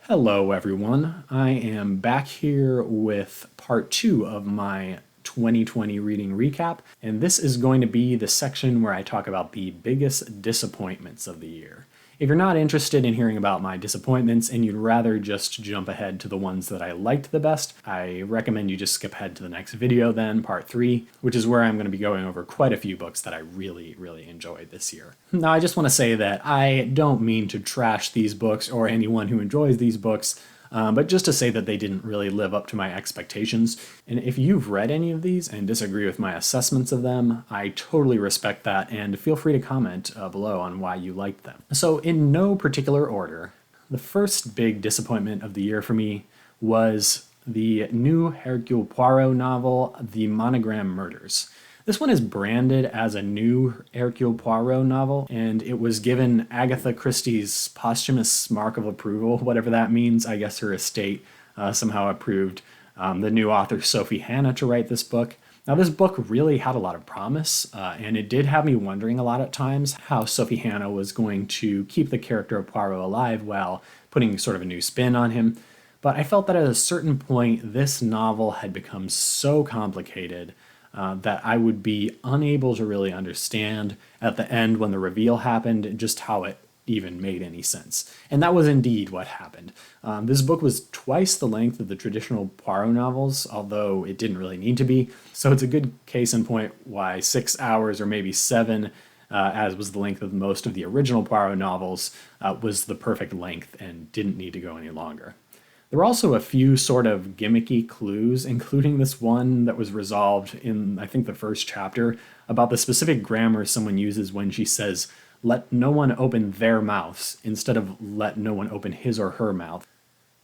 Hello, everyone. I am back here with part 2 of my 2020 reading recap, and this is going to be the section where I talk about the biggest disappointments of the year. If you're not interested in hearing about my disappointments and you'd rather just jump ahead to the ones that I liked the best, I recommend you just skip ahead to the next video then, part 3, which is where I'm going to be going over quite a few books that I really enjoyed this year. Now, I just want to say that I don't mean to trash these books or anyone who enjoys these books, but just to say that they didn't really live up to my expectations. And if you've read any of these and disagree with my assessments of them, I totally respect that, and feel free to comment below on why you liked them. So in no particular order, the first big disappointment of the year for me was the new Hercule Poirot novel, The Monogram Murders. This one is branded as a new Hercule Poirot novel, and it was given Agatha Christie's posthumous mark of approval, whatever that means. I guess her estate somehow approved the new author Sophie to write this book. Now, this book really had a lot of promise, and it did have me wondering a lot at times how Sophie was going to keep the character of Poirot alive while putting sort of a new spin on him. But I felt that at a certain point, this novel had become so complicated that I would be unable to really understand at the end when the reveal happened just how it even made any sense. And that was indeed what happened. This book was twice the length of the traditional Poirot novels, although it didn't really need to be. So it's a good case in point why 6 hours or maybe 7, as was the length of most of the original Poirot novels, was the perfect length and didn't need to go any longer. There were also a few sort of gimmicky clues, including this one that was resolved in, I think, the first chapter, about the specific grammar someone uses when she says, "Let no one open their mouths," instead of "let no one open his or her mouth."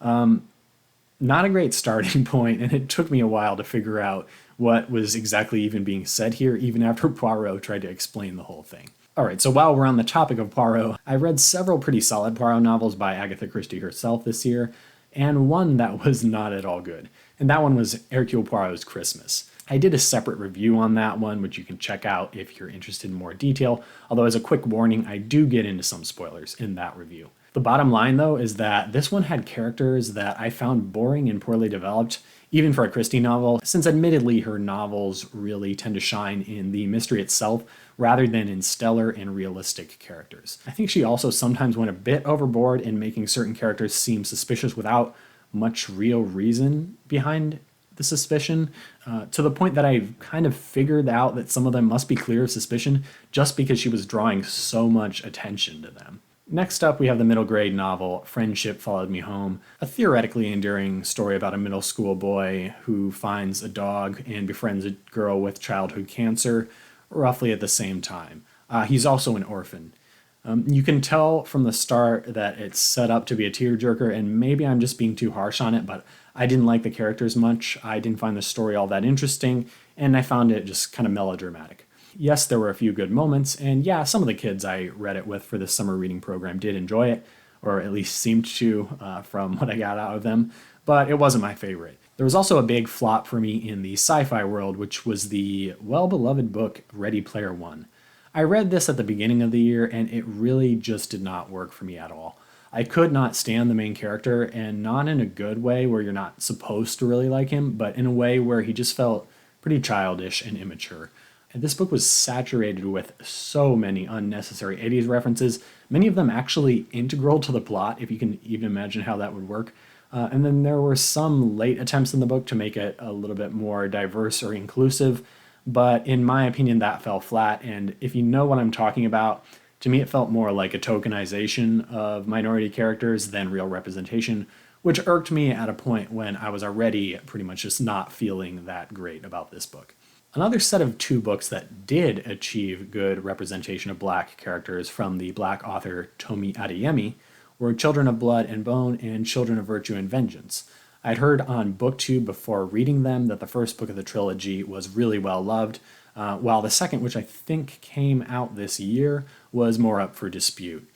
Not a great starting point, and it took me a while to figure out what was exactly even being said here, even after Poirot tried to explain the whole thing. Alright, so while we're on the topic of Poirot, I read several pretty solid Poirot novels by Agatha Christie herself this year, and one that was not at all good. And that one was Hercule Poirot's Christmas. I did a separate review on that one, which you can check out if you're interested in more detail, although as a quick warning, I do get into some spoilers in that review. The bottom line, though, is that this one had characters that I found boring and poorly developed, even for a Christie novel, since admittedly her novels really tend to shine in the mystery itself rather than in stellar and realistic characters. I think she also sometimes went a bit overboard in making certain characters seem suspicious without much real reason behind the suspicion, to the point that I kind of figured out that some of them must be clear of suspicion just because she was drawing so much attention to them. Next up, we have the middle grade novel, Friendship Followed Me Home, a theoretically endearing story about a middle school boy who finds a dog and befriends a girl with childhood cancer roughly at the same time. He's also an orphan. You can tell from the start that it's set up to be a tearjerker, and maybe I'm just being too harsh on it, but I didn't like the characters much. I didn't find the story all that interesting, and I found it just kind of melodramatic. Yes, there were a few good moments, and yeah, some of the kids I read it with for this summer reading program did enjoy it, or at least seemed to from what I got out of them, but it wasn't my favorite. There was also a big flop for me in the sci-fi world, which was the well-beloved book Ready Player One. I read this at the beginning of the year, and it really just did not work for me at all. I could not stand the main character, and not in a good way where you're not supposed to really like him, but in a way where he just felt pretty childish and immature. And this book was saturated with so many unnecessary 80s references, many of them actually integral to the plot, if you can even imagine how that would work. And then there were some late attempts in the book to make it a little bit more diverse or inclusive, but in my opinion, that fell flat. And if you know what I'm talking about, to me it felt more like a tokenization of minority characters than real representation, which irked me at a point when I was already pretty much just not feeling that great about this book. Another set of 2 books that did achieve good representation of black characters from the black author Tomi Adeyemi were Children of Blood and Bone and Children of Virtue and Vengeance. I'd heard on BookTube before reading them that the first book of the trilogy was really well loved, while the second, which I think came out this year, was more up for dispute.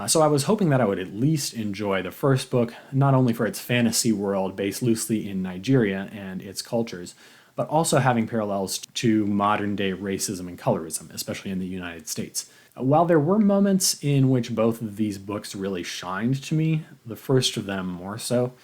So I was hoping that I would at least enjoy the first book, not only for its fantasy world based loosely in Nigeria and its cultures, but also having parallels to modern-day racism and colorism, especially in the United States. While there were moments in which both of these books really shined to me, the first of them more so,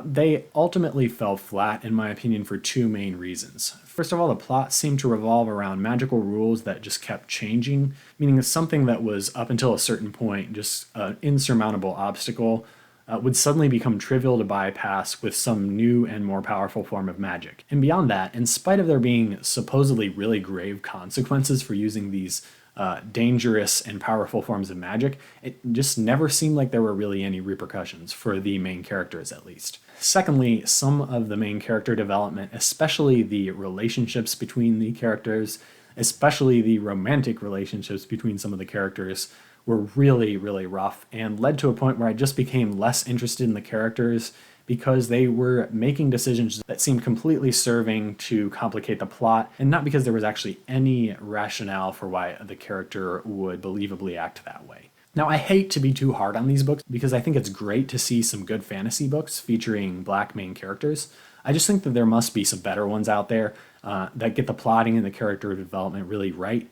they ultimately fell flat, in my opinion, for two main reasons. First of all, the plot seemed to revolve around magical rules that just kept changing, meaning something that was, up until a certain point, just an insurmountable obstacle would suddenly become trivial to bypass with some new and more powerful form of magic. And beyond that, in spite of there being supposedly really grave consequences for using these dangerous and powerful forms of magic, it just never seemed like there were really any repercussions, for the main characters at least. Secondly, some of the main character development, especially the relationships between the characters, especially the romantic relationships between some of the characters, were really, really rough and led to a point where I just became less interested in the characters because they were making decisions that seemed completely serving to complicate the plot, and not because there was actually any rationale for why the character would believably act that way. Now, I hate to be too hard on these books because I think it's great to see some good fantasy books featuring black main characters. I just think that there must be some better ones out there that get the plotting and the character development really right.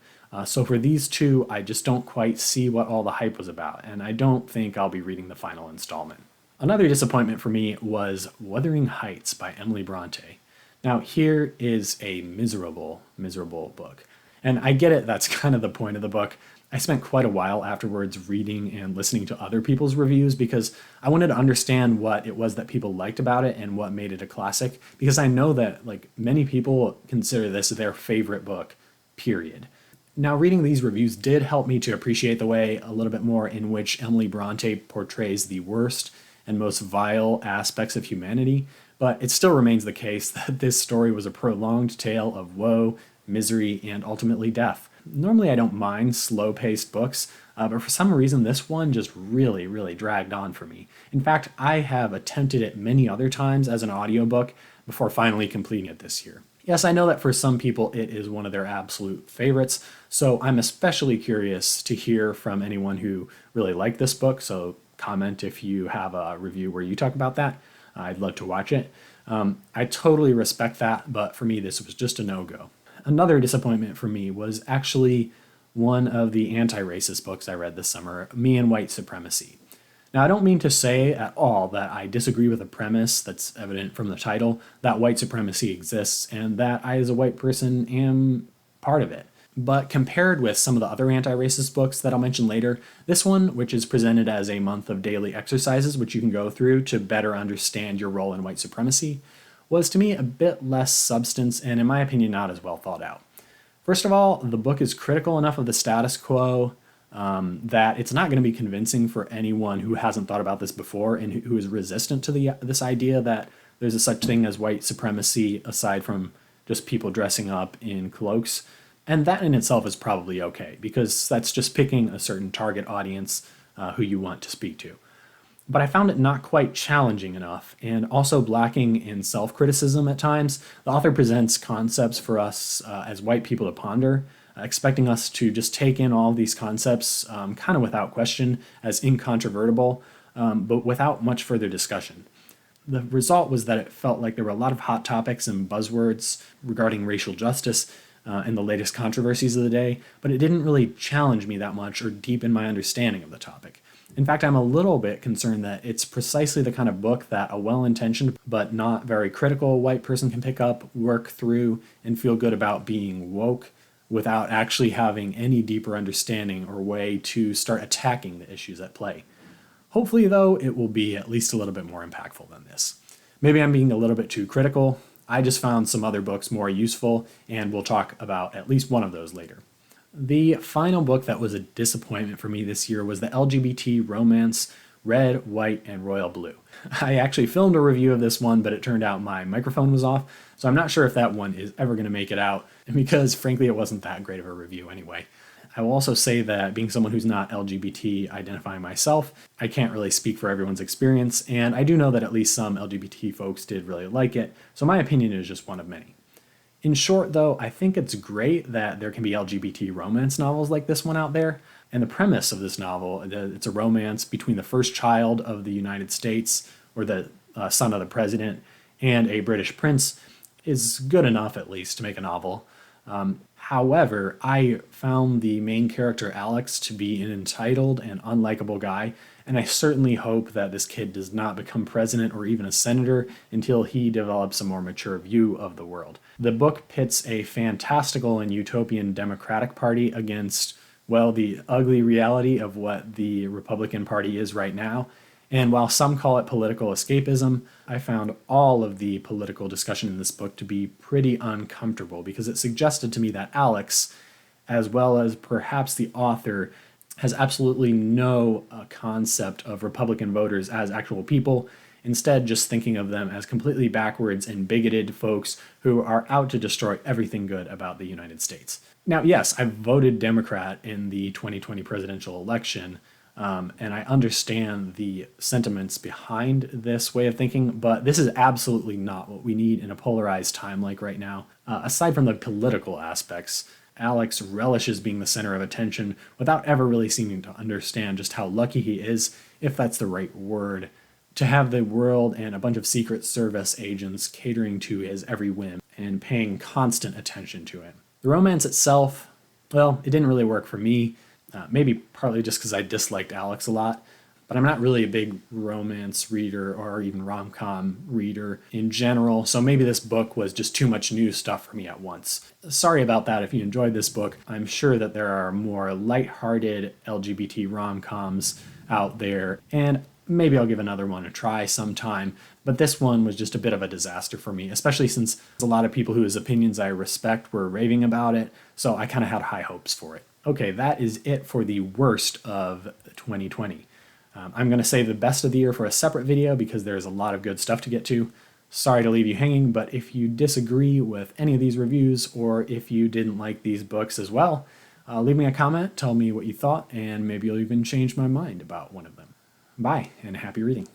So for these two, I just don't quite see what all the hype was about, and I don't think I'll be reading the final installment. Another disappointment for me was Wuthering Heights by Emily Brontë. Now, here is a miserable, miserable book. And I get it, that's kind of the point of the book. I spent quite a while afterwards reading and listening to other people's reviews because I wanted to understand what it was that people liked about it and what made it a classic, because I know that many people consider this their favorite book, period. Now, reading these reviews did help me to appreciate the way a little bit more in which Emily Brontë portrays the worst and most vile aspects of humanity, but it still remains the case that this story was a prolonged tale of woe, misery, and ultimately death. Normally I don't mind slow-paced books, but for some reason this one just really, really dragged on for me. In fact, I have attempted it many other times as an audiobook before finally completing it this year. Yes, I know that for some people it is one of their absolute favorites, so I'm especially curious to hear from anyone who really liked this book, so comment if you have a review where you talk about that. I'd love to watch it. I totally respect that, but for me this was just a no-go. Another disappointment for me was actually one of the anti-racist books I read this summer, Me and White Supremacy. Now, I don't mean to say at all that I disagree with the premise that's evident from the title, that white supremacy exists and that I as a white person am part of it. But compared with some of the other anti-racist books that I'll mention later, this one, which is presented as a month of daily exercises which you can go through to better understand your role in white supremacy, was to me a bit less substance and, in my opinion, not as well thought out. First of all, the book is critical enough of the status quo that it's not going to be convincing for anyone who hasn't thought about this before and who is resistant to this idea that there's a such thing as white supremacy aside from just people dressing up in cloaks. And that in itself is probably okay, because that's just picking a certain target audience who you want to speak to. But I found it not quite challenging enough, and also lacking in self-criticism at times. The author presents concepts for us as white people to ponder, expecting us to just take in all of these concepts kind of without question as incontrovertible, but without much further discussion. The result was that it felt like there were a lot of hot topics and buzzwords regarding racial justice and the latest controversies of the day, but it didn't really challenge me that much or deepen my understanding of the topic. In fact, I'm a little bit concerned that it's precisely the kind of book that a well-intentioned but not very critical white person can pick up, work through, and feel good about being woke without actually having any deeper understanding or way to start attacking the issues at play. Hopefully, though, it will be at least a little bit more impactful than this. Maybe I'm being a little bit too critical. I just found some other books more useful, and we'll talk about at least one of those later. The final book that was a disappointment for me this year was the LGBT romance Red, White, and Royal Blue. I actually filmed a review of this one, but it turned out my microphone was off, so I'm not sure if that one is ever going to make it out, because frankly it wasn't that great of a review anyway. I will also say that being someone who's not LGBT identifying myself, I can't really speak for everyone's experience, and I do know that at least some LGBT folks did really like it, so my opinion is just one of many. In short, though, I think it's great that there can be LGBT romance novels like this one out there, and the premise of this novel, it's a romance between the first child of the United States, or the son of the president, and a British prince, is good enough, at least, to make a novel. However, I found the main character Alex to be an entitled and unlikable guy, and I certainly hope that this kid does not become president or even a senator until he develops a more mature view of the world. The book pits a fantastical and utopian Democratic Party against, well, the ugly reality of what the Republican Party is right now. And while some call it political escapism, I found all of the political discussion in this book to be pretty uncomfortable because it suggested to me that Alex, as well as perhaps the author, has absolutely no concept of Republican voters as actual people, instead just thinking of them as completely backwards and bigoted folks who are out to destroy everything good about the United States. Now, yes, I voted Democrat in the 2020 presidential election, and I understand the sentiments behind this way of thinking, but this is absolutely not what we need in a polarized time like right now. Aside from the political aspects, Alex relishes being the center of attention without ever really seeming to understand just how lucky he is, if that's the right word, to have the world and a bunch of Secret Service agents catering to his every whim and paying constant attention to him. The romance itself, well, it didn't really work for me. Maybe partly just because I disliked Alex a lot, but I'm not really a big romance reader or even rom-com reader in general, so maybe this book was just too much new stuff for me at once. Sorry about that if you enjoyed this book. I'm sure that there are more lighthearted LGBT rom-coms out there, and maybe I'll give another one a try sometime, but this one was just a bit of a disaster for me, especially since a lot of people whose opinions I respect were raving about it, so I kind of had high hopes for it. Okay, that is it for the worst of 2020. I'm going to save the best of the year for a separate video because there's a lot of good stuff to get to. Sorry to leave you hanging, but if you disagree with any of these reviews or if you didn't like these books as well, leave me a comment, tell me what you thought, and maybe you'll even change my mind about one of them. Bye, and happy reading.